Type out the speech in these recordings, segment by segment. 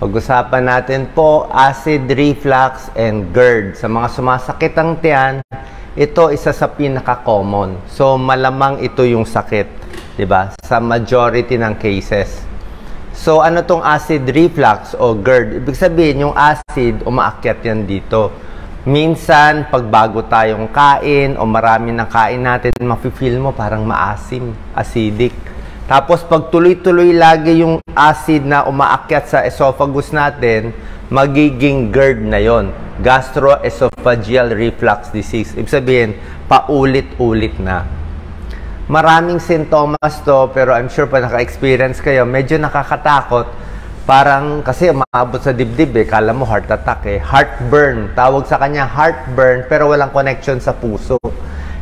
Pag-usapan natin po acid reflux and GERD. Sa mga sumasakit ang tiyan, ito isa sa pinaka-common. So malamang ito yung sakit, 'di ba? Sa majority ng cases. So ano tong acid reflux o GERD? Ibig sabihin yung acid umaakyat yan dito. Minsan pag bago tayong kain o marami ng kain natin, mafe-feel mo parang maasim, acidic. Tapos pag tuloy-tuloy lagi yung acid na umaakyat sa esophagus natin, magiging GERD na yon, gastroesophageal reflux disease. Ibig sabihin, paulit-ulit na. Maraming sintomas to, pero I'm sure pa naka-experience kayo, medyo nakakatakot. Parang kasi umaabot sa dibdib eh, kala mo heart attack eh. Heartburn, tawag sa kanya heartburn, pero walang connection sa puso.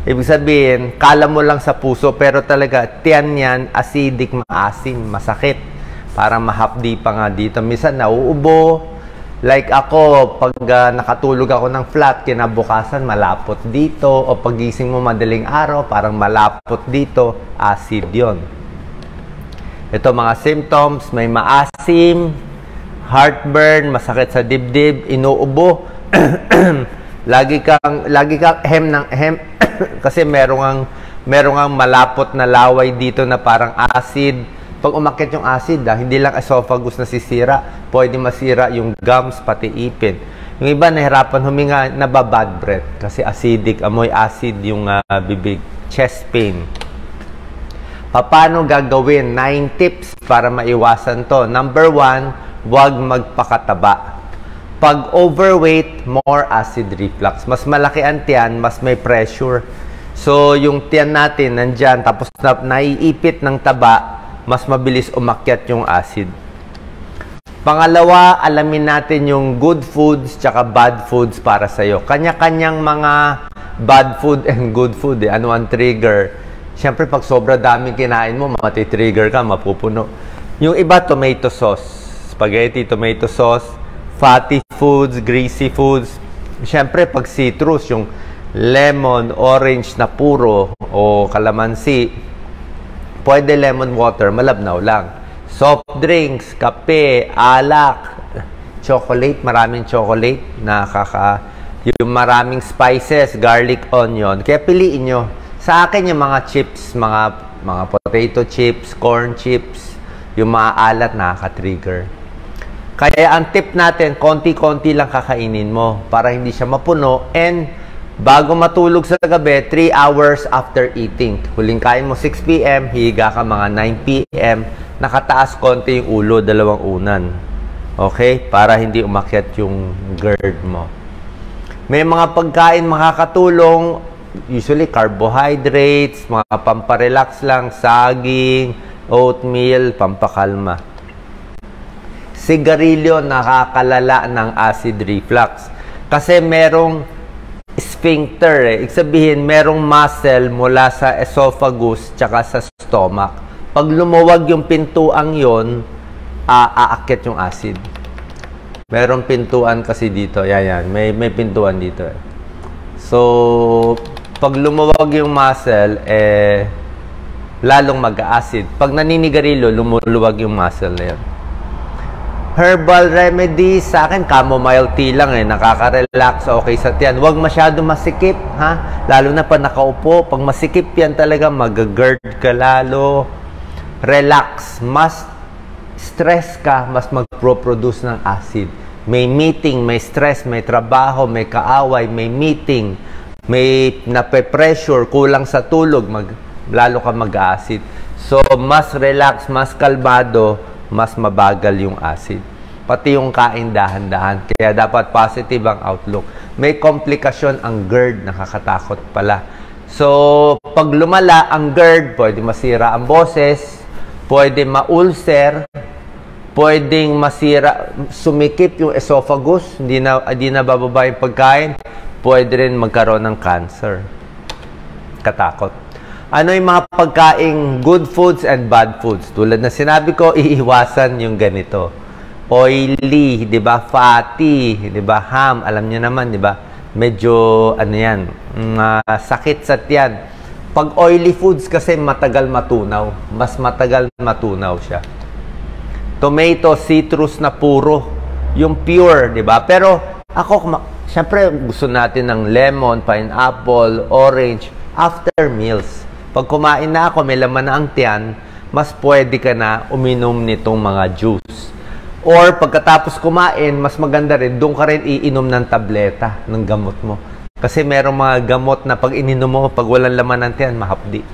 Ibig sabihin, kala mo lang sa puso, pero talaga, tiyan yan, acidic, maasim, masakit. Parang mahapdi pa nga dito. Minsan, nauubo. Like ako, pag nakatulog ako ng flat, kinabukasan, malapot dito. O pagising mo madaling araw, parang malapot dito. Acid yon. Ito mga symptoms, may maasim, heartburn, masakit sa dibdib, inuubo. lagi kang hem ng hem. Kasi merong ang malapot na laway dito na parang acid. Pag umakyat yung acid, hindi lang esophagus na sisira, pwede masira yung gums, pati ipin. Yung iba nahirapan huminga, nababad breath kasi acidic, amoy acid yung bibig. Chest pain. Paano gagawin? 9 tips para maiwasan to. Number 1, huwag magpakataba. Pag overweight, more acid reflux. Mas malaki ang tiyan, mas may pressure. So, yung tiyan natin nandyan, tapos naiipit ng taba, mas mabilis umakyat yung acid. Pangalawa, alamin natin yung good foods tsaka bad foods para sa'yo. Kanya-kanyang mga bad food and good food. Ano ang trigger? Siyempre, pag sobra daming kinain mo, mati-trigger ka, mapupuno. Yung iba, tomato sauce. Spaghetti, tomato sauce. Fatty foods, greasy foods. Siyempre, pag citrus, yung lemon, orange na puro, o kalamansi, pwede lemon water, malabnaw lang. Soft drinks, kape, alak, chocolate, maraming chocolate, yung maraming spices, garlic, onion. Kaya piliin nyo. Sa akin, yung mga chips, mga potato chips, corn chips, yung maalat, nakaka-trigger. Kaya ang tip natin, konti-konti lang kakainin mo para hindi siya mapuno. And bago matulog sa gabi, 3 hours after eating. Huling kain mo 6 p.m., higa ka mga 9 p.m., nakataas konti yung ulo, 2 unan. Okay? Para hindi umakyat yung GERD mo. May mga pagkain makakatulong, usually carbohydrates, mga pamparelax lang, saging, oatmeal, pampakalma. Sigarilyo nakakalala ng acid reflux. Kasi merong sphincter eh. Ibig sabihin, merong muscle mula sa esophagus tsaka sa stomach. Pag lumuwag yung pintuang yon, aakyat yung acid. Merong pintuan kasi dito. Yan. May pintuan dito eh. So, pag lumuwag yung muscle, lalong mag-acid. Pag naninigarilyo, lumuluwag yung muscle na yun. Herbal remedies, sa akin, chamomile tea lang eh. Nakaka-relax, okay sa tiyan. Huwag masyado masikip, ha? Lalo na pa nakaupo. Pag masikip yan talaga, mag-GERD ka lalo. Relax. Mas stress ka, mas mag-produce ng acid. May meeting, may stress, may trabaho, may kaaway, may meeting, may nape-pressure, kulang sa tulog, lalo ka mag-acid. So, mas relax, mas kalmado, mas mabagal yung acid. Pati yung kain dahan-dahan. Kaya dapat positive ang outlook. May komplikasyon ang GERD, nakakatakot pala. So, pag lumala ang GERD, pwede masira ang boses, pwede ma-ulcer, pwedeng masira, sumikip yung esophagus, hindi na bababa yung pagkain, pwede rin magkaroon ng cancer. Katakot. Ano yung mga pagkaing good foods and bad foods? Tulad na sinabi ko, iiwasan yung ganito. Oily, di ba? Fatty, di ba? Ham, alam niyo naman, di ba? Medyo, ano yan, sakit sa tiyan. Pag oily foods kasi matagal matunaw. Mas matagal matunaw siya. Tomato, citrus na puro. Yung pure, di ba? Pero ako, syempre gusto natin ng lemon, pineapple, orange, after meals. Pag kumain na ako, may laman na ang tiyan, mas pwede ka na uminom nitong mga juice. Or pagkatapos kumain, mas maganda rin, doon ka rin iinom ng tableta ng gamot mo. Kasi merong mga gamot na pag ininom mo, pag walang laman ng tiyan, mahapdi.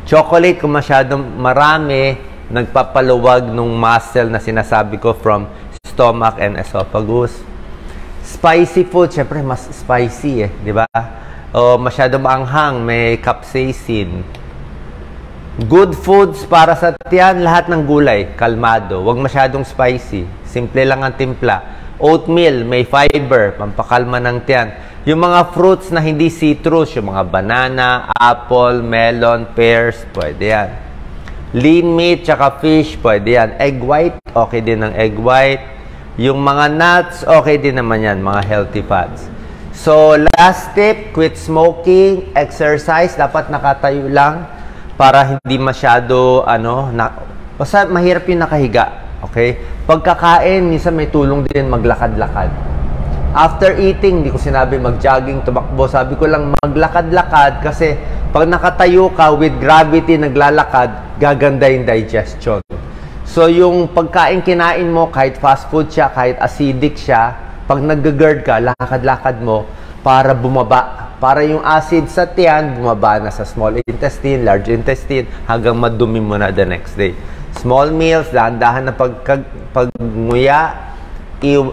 Chocolate, kung masyadong marami, nagpapaluwag nung muscle na sinasabi ko from stomach and esophagus. Spicy food, syempre mas spicy di ba? O masyadong maanghang, may capsaicin. Good foods para sa tiyan, lahat ng gulay, kalmado. Huwag masyadong spicy. Simple lang ang timpla. Oatmeal, may fiber, pampakalma ng tiyan. Yung mga fruits na hindi citrus, yung mga banana, apple, melon, pears, pwede yan. Lean meat, tsaka fish, pwede yan. Egg white, okay din ang egg white. Yung mga nuts, okay din naman yan, mga healthy fats. So, last tip, quit smoking, exercise, dapat nakatayo lang para hindi masyado, basta mahirap yung nakahiga, okay? Pagkakain, minsan may tulong din maglakad-lakad. After eating, hindi ko sinabi mag-jogging, tumakbo, sabi ko lang maglakad-lakad kasi pag nakatayo ka with gravity, naglalakad, gaganda yung digestion. So, yung pagkain kinain mo, kahit fast food siya, kahit acidic siya, pag nag-GERD ka, lakad-lakad mo para bumaba. Para yung acid sa tiyan, bumaba na sa small intestine, large intestine, hanggang madumi mo na the next day. Small meals, dahan-dahan na pagnguya,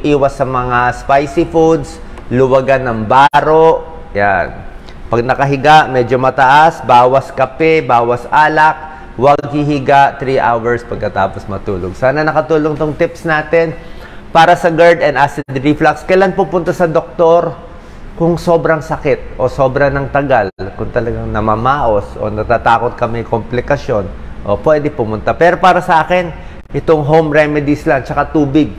iwas sa mga spicy foods, luwagan ng baro, yan. Pag nakahiga, medyo mataas, bawas kape, bawas alak, huwag hihiga 3 hours pagkatapos matulog. Sana nakatulong tong tips natin para sa GERD and acid reflux. Kailan pupunta sa doktor? Kung sobrang sakit o sobrang ng tagal, kung talagang namamaos o natatakot ka may komplikasyon, o pwede pumunta. Pero para sa akin, itong home remedies lang, tsaka tubig.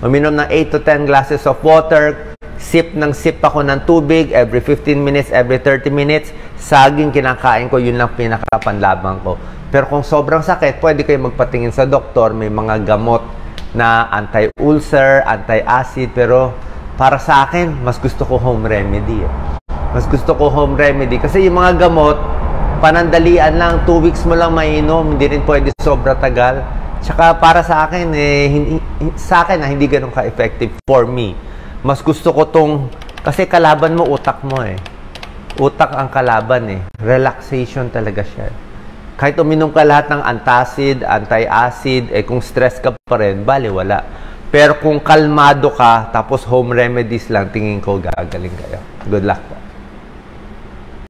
Uminom ng 8 to 10 glasses of water, sip ako ng tubig every 15 minutes, every 30 minutes. Saging kinakain ko, yun lang pinakapanlabang ko. Pero kung sobrang sakit, pwede kayo magpatingin sa doktor. May mga gamot na anti-ulcer, anti-acid. Pero para sa akin, mas gusto ko home remedy. Mas gusto ko home remedy. Kasi yung mga gamot, panandalian lang, 2 weeks mo lang mainom. Hindi rin pwede sobra tagal. Tsaka para sa akin, hindi ganun ka-effective for me. Mas gusto ko tong, kasi kalaban mo, utak mo Utak ang kalaban Relaxation talaga siya. Kahit uminom ka lahat ng antacid, anti-acid, kung stress ka pa rin, bali wala. Pero kung kalmado ka, tapos home remedies lang, tingin ko gagaling kayo. Good luck po.